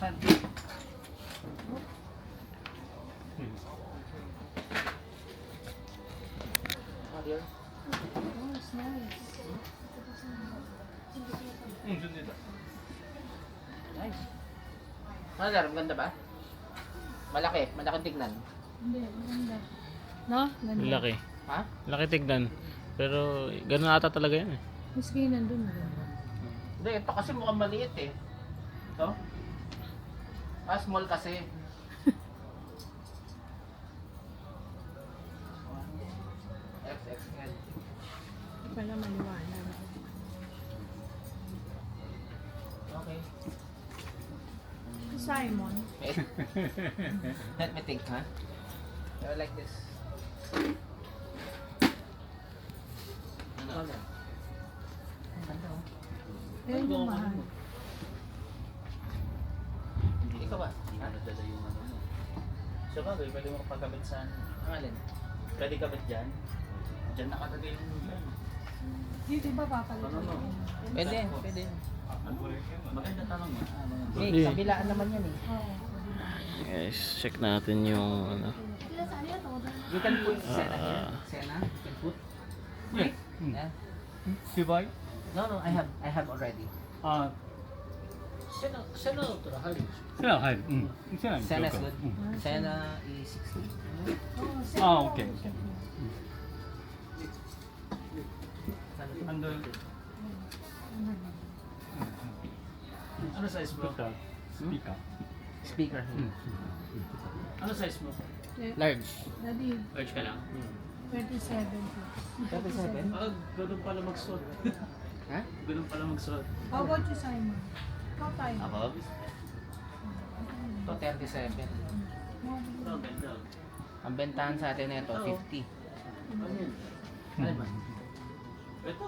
Saan? Ah, dear. Oh, it's nice. Nice. Ano dar? Ganda ba? Malaki. Malaking tignan. Hindi, maganda. No? Ganda. Laki. Ha? Laki tignan. Pero ganun ata talaga yan eh. Maski nandun, maganda. Hindi, ito kasi mukhang maliit eh. Ito? Ah, small kasi. XXL. Pala maliwanag. Okay. Simon. Let me think, ha? I like this. Ano? Ang ganda, oh. Ayun yung mahal. Ikaw ba? Nadala yung ano mo. Sa bagay, pwede mo pagkabit sa ano. Ang alin? Pwede kabit dyan. Dyan nakalagay yung yan. Dito ba papalitan? Ano, no? Pwede, pwede. Maganda tanong mo. Eh, kabilaan naman yan eh. Oo. Guys, check natin yung ano. You can put Sena here. Sena, you can put. Yeah. Yeah. Sibay? No, no, I have already. Senaはい。Sena is good. Sena is 60. Okay. And ano size mo? Speaker. Speaker. Ano size mo? Large. Daddy, Large ka lang. 27 po. 37? Ganun pala magsuot. Ha? Ganun pala magsuot. How about you, Simon? Ikaw tayo. Ako? Ito 37. Ito, ganda. Ang bentahan sa atin nito 50. Ano yun? Ano ba? Ito.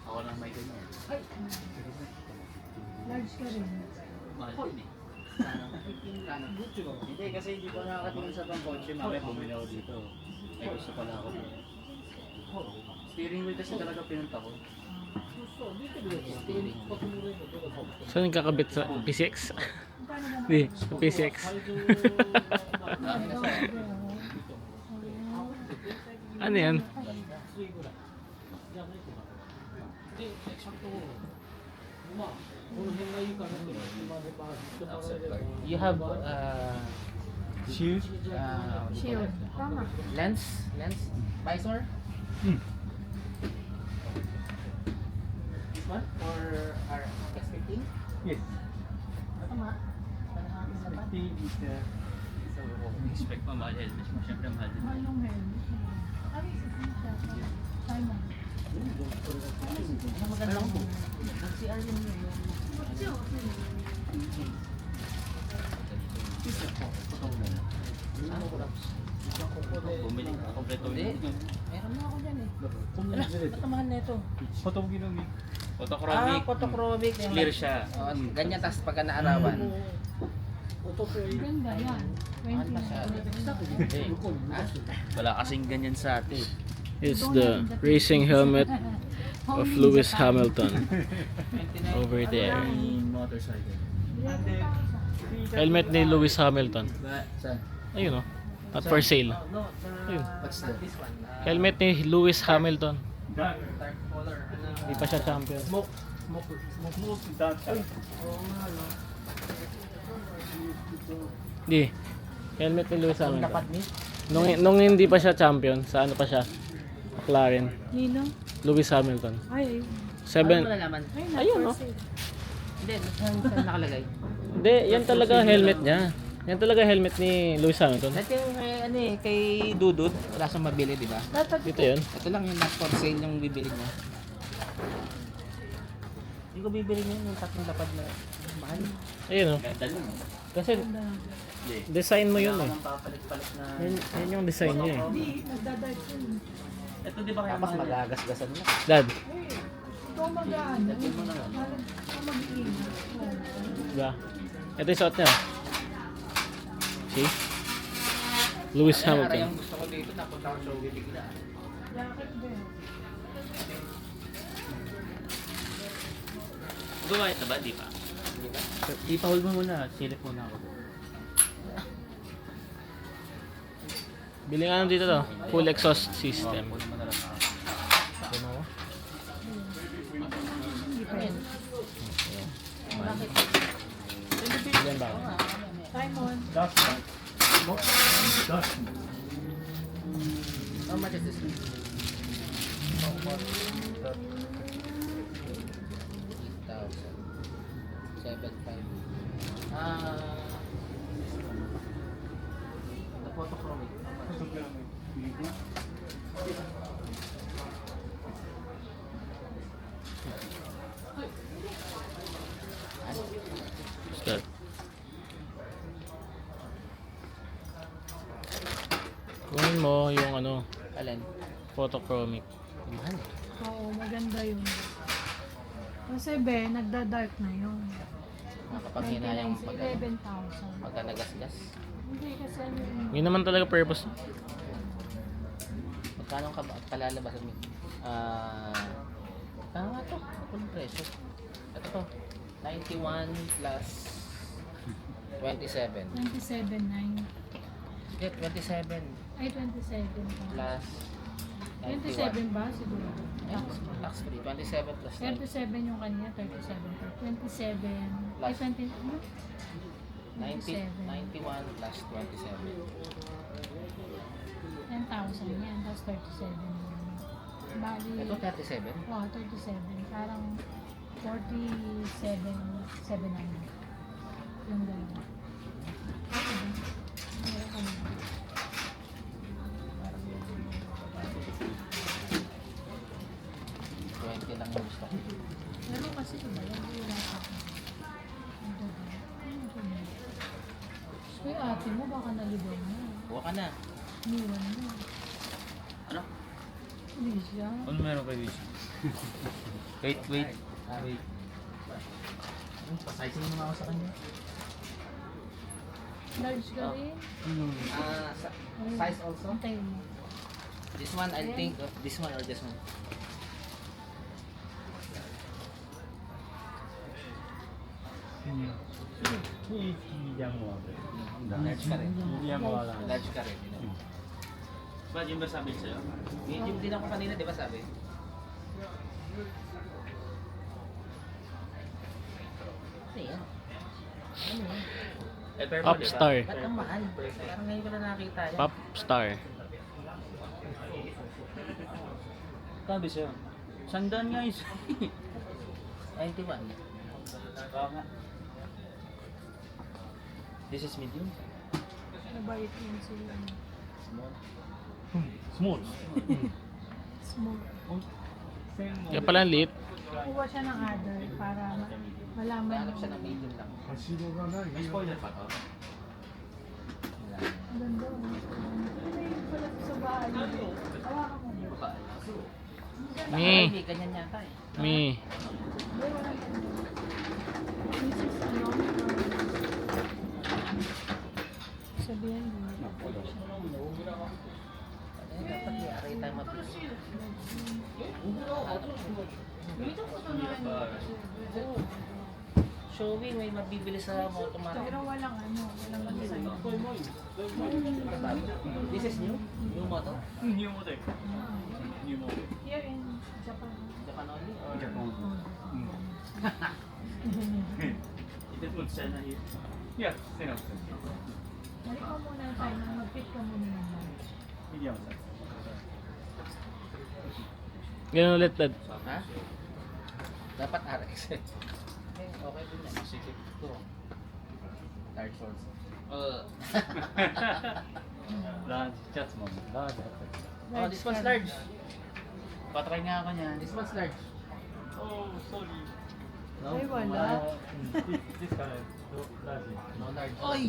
Ako lang may ganyan. Large ka rin. Mahal din eh. Hindi kasi hindi ko nakakatingin sa pang kotse. Mamaya bumili ako dito. May gusto pala ako. Steering wheel kasi talaga pinunta ko. Steering. Saan kakabit sa PCX? Di, sa PCX. Ano yan? You have Shield? Shield. Tama. lens visor. This one for our X15. Yes. Tama. Expect mo mahal helmet mo. Siyempre mahal din. Mahal yung helmet. Ano yung siya? Simon. Ano maganda ko? Nag-CR yun yun. Bumili ka. Kompleto Hindi. yun. Meron na ako dyan eh. Ala, ba't ang mahal na ito? Photochromic. Photochromic. Clear siya. Oh, ganyan, tas pagka naarawan. Ganda yan. Mahal pa siya. 20. Ha? Wala kasing ganyan sa atin. It's the racing helmet of Lewis Hamilton over there. Motorcycle. Helmet ni Lewis Hamilton. Saan? Ayun oh. Not for sale. Ayun. What's that? This one. Helmet ni Lewis Hamilton. Dark color. Hindi pa siya champion. Smoke. Di. Helmet ni Lewis Ang Hamilton. dapat ni? Nung hindi pa siya champion, sa ano pa siya? McLaren. Nino? Lewis Hamilton. Ay, Seven. Ano malalaman? Ayun, no? Hindi, saan nakalagay? Hindi, yan talaga helmet niya. Yan talaga helmet ni Lewis Hamilton. Dati yung ano eh, kay Dudut, wala siyang mabili, di ba? Dito yun. Ito lang yung not for sale yung bibili niya. Hindi ko bibili niya yung tatlong lapad na mahal. Ayun oh. Ganda nun. Kasi ganda. design mo yun Wala eh. ka ng papalit-palit na... Yan yung design niya eh. Hindi, nagdadart yun. Ito di ba kaya Tapos mahal? magagasgasan na. Dad, Ikaw magaan. Ikaw mag-iingat. diba? Ito yung suot niya. See? Lewis Kaya Hamilton. yung gusto ko dito, napunta ko sa bibigla. Jacket ba yun? Gawait na ba? Di pa. Hindi ba? Ipa-hold mo muna. Silip muna ako. Biling ano dito to? Full exhaust system. Hold mo na lang ako. Ano mo? Depende. Bakit? Ilan ba? Simon. How much is this? 8,000. 7,500. The photochromic. Start. Kunin mo yung ano, Alin? photochromic. Mahal. Oo, maganda yun. Kasi be, nagda-dark na yun. Nakapaghinayang 11,000. pagka nagasgas. Hindi kasi ano yun. Yun naman talaga purpose. Magkano ka ba kalalabasan mo? Kano nga to? Ako ng presyo. Ito to. 91 plus 27. 27,900. Hindi, 27 Ay, 27 pa. plus 91. 27 ba? Siguro. Tax free. 27 plus 9. 37 yung kanya, 37 pa. 27. Ay, 20. Ano? 91 plus 27. 10,000 yan, tapos 37 yun. Bali, Ito 37. oh, 37. Parang 47,700. Yung dalawa. Okay. Meron ka naman. Lang yung gusto ko. Meron kasi iba yan, wala pa ako. Ang dalawa. Ano ito mo? Kuya ate mo, baka naligaw na. Buka ka na. Iniwan mo. Ano? Hindi siya. Ano meron kayo dito? Wait. Wait. Pasizing mo nga ako sa kanya. Large ka rin. Size also? Antayin mo. This one, I think, this one or this one? Large ka rin. Large ka rin. Ba't yung ba sabi sa'yo? Yung din ako kanina, di ba sabi? Ano yan? Ano yan? Eh, pero Popstar. Ba't ang mahal? Parang ngayon ko na nakita yan. Popstar. Sabi sa'yo. Sandaan nga is. 91. Baka nga. This is medium. Nabait yun sila. Small. Small. Small. Kaya pala ang liit. Kuha siya ng other para malaman Hanap siya ng medium lang. Spoiler pa to. Wala. Ang ganda. Ano yun pala sa bahay? Hawakan mo. Me. Hindi, ganyan yata eh. Me. Hindi, walang ganda. This is ano? Sabihan mo. Dapat i-array tayo mabilis. Showing, may mabibili sa automatic. Pero walang ano, walang design. This is new? New model? New model. New model. Here in Japan. Japan only? Or Ito po siya na here. Yeah, sino? Balik mo muna tayo na mag-fit ka muna ng lunch. Medium size. Ganun ulit, Dad. Ha? Dapat RX eh. Okay din yan. Sige. Ito. Large shorts. Large chats mo. Large. Oh, this one's large. Patry nga ako niyan. This one's large. Oh, sorry. No? Ay, wala. This color. Large. No large. Oy!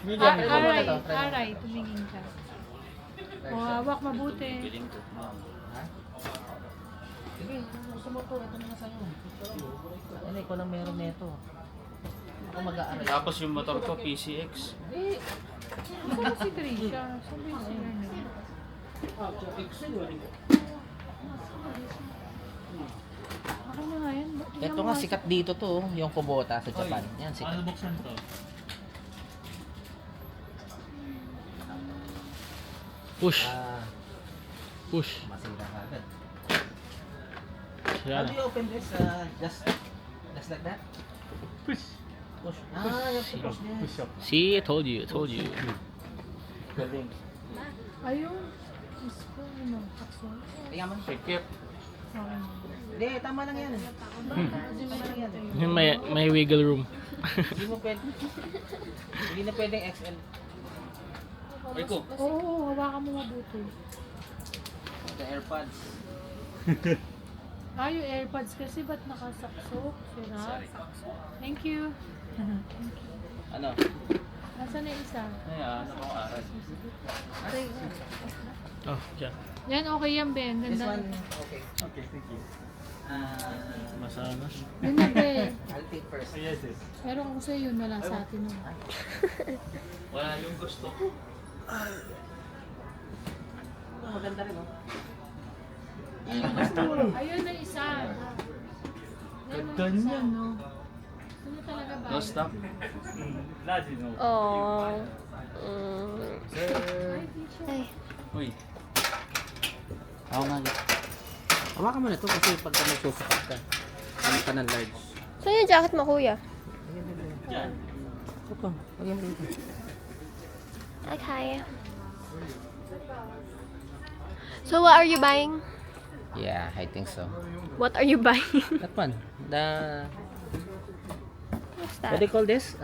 Medium. Try mo muna Aray, to. Try mo. aray, tumingin ka. Large O, siya. hawak mabuti. Feeling ko. Ha? Sige, gusto mo to. Ito na sa'yo. Ano, ikaw lang meron nito. Ako mag-aaral. Tapos yung motor ko, PCX. Eh, Saan si Trisha? Sabi siya na. Ako na nga Ito nga, sikat dito to, yung Kubota sa Japan. Yan, sikat. Ano buksan to? Push. Ah, Push. masira ka agad. Yan. How do you open this? Just like that? Push. Push. Ah, you have to push this. Push up. See, I told you, I told you. Galing. Ayun. Is ko, ano, takso. Tingnan mo. Sikip. Sorry. Hindi, tama lang yan. Tama lang yan. May wiggle room. Hindi mo pwede. Hindi na pwedeng XL. Ay ko. Oo, hawakan mo mabuti. The AirPods. Yung AirPods kasi ba't nakasakso? Sira. Thank you. Ano? Nasaan na yung isa? Ayan, ano kong aral. Aray. Oh, yeah. Yan, okay yan, Ben. This Ganda. one, okay. Okay, thank you. Masana. Yun na, Ben. I'll take first. Yes, yes. Pero kung sa'yo, yun na lang sa atin. No? Wala yung gusto ko. Maganda rin, oh. Ayun na isa. Ganyan, no? Sino talaga ba? No stop. Lazi, no. Oh. Ay. Uy. Ako nga. Hawakan mo na to kasi pagka magsusukat ka. Ano ka ng large. Saan yung jacket mo, kuya? Yan. Ito, lagyan mo dito. Okay. So what are you buying? Yeah, I think so. What are you buying? That one. The... What's What do you that? call this?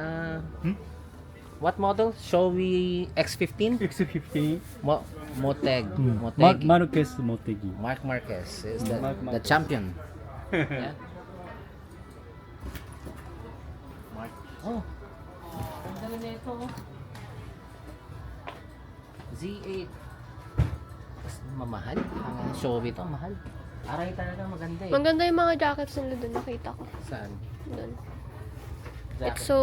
What model? Shoei X15? X50 Moteg. Motegi. Marquez Motegi. Mark Marquez is Mark the Marquez. champion. Yeah. Mark. Oh. Ang dali na ito. Oh. Z8. Mas mamahal. Ang Shoei to, mahal. Aray talaga maganda eh. Maganda yung mga jackets nila doon, nakita ko. Saan? Doon. Jacket. It's so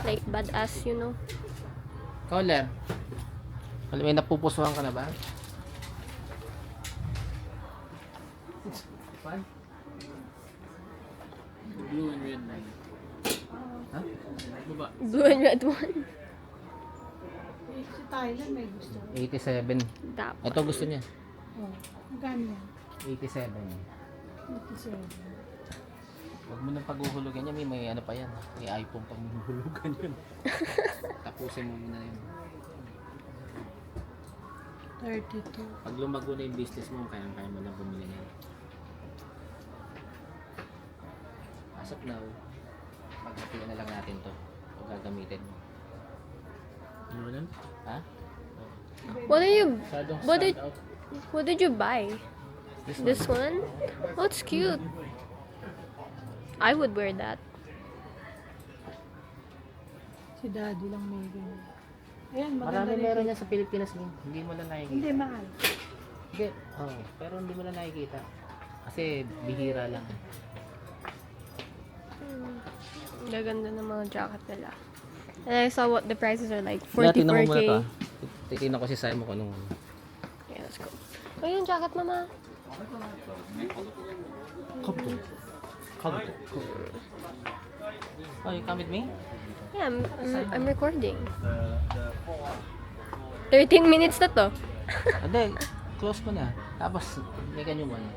like badass, you know. Caller. May napupusuhan ka na ba? Blue and red line. Ha? Baba. Blue and red one. Si Thailand may gusto. 87. Dapat. Ito gusto niya. Oh, magkano yan? 87. 57. Huwag mo nang paghuhulugan niya. May ano pa yan. May iPhone pang huhulugan yun. Tapusin mo muna yun. 32. Pag lumago na yung business mo, kaya mo lang bumili niyan. As of now, pagkatiyan na lang natin to. Pag gagamitin mo. Ano yan? Ha? What are you Masyadong What did- stand out. what did you buy? This one. This one? Oh, it's cute. I would wear that. Si Daddy lang may ganyan. Ayan, maganda Marami rin. meron yan sa Pilipinas din. Hindi mo lang nakikita. Hindi, mahal. Hindi. Oh, pero hindi mo lang nakikita. Kasi bihira lang. Gaganda ng mga jacket nila. And I saw what the prices are like. Tingnan mo muna 44K. to. Titignan ko si Simon kung anong... Yeah, let's go. Oh, yung jacket, mama. Kabuto. Kabuto. Oh, you come with me? Yeah, I'm recording. 13 minutes na to. Hindi, close mo na. Tapos, may ganyan mo na.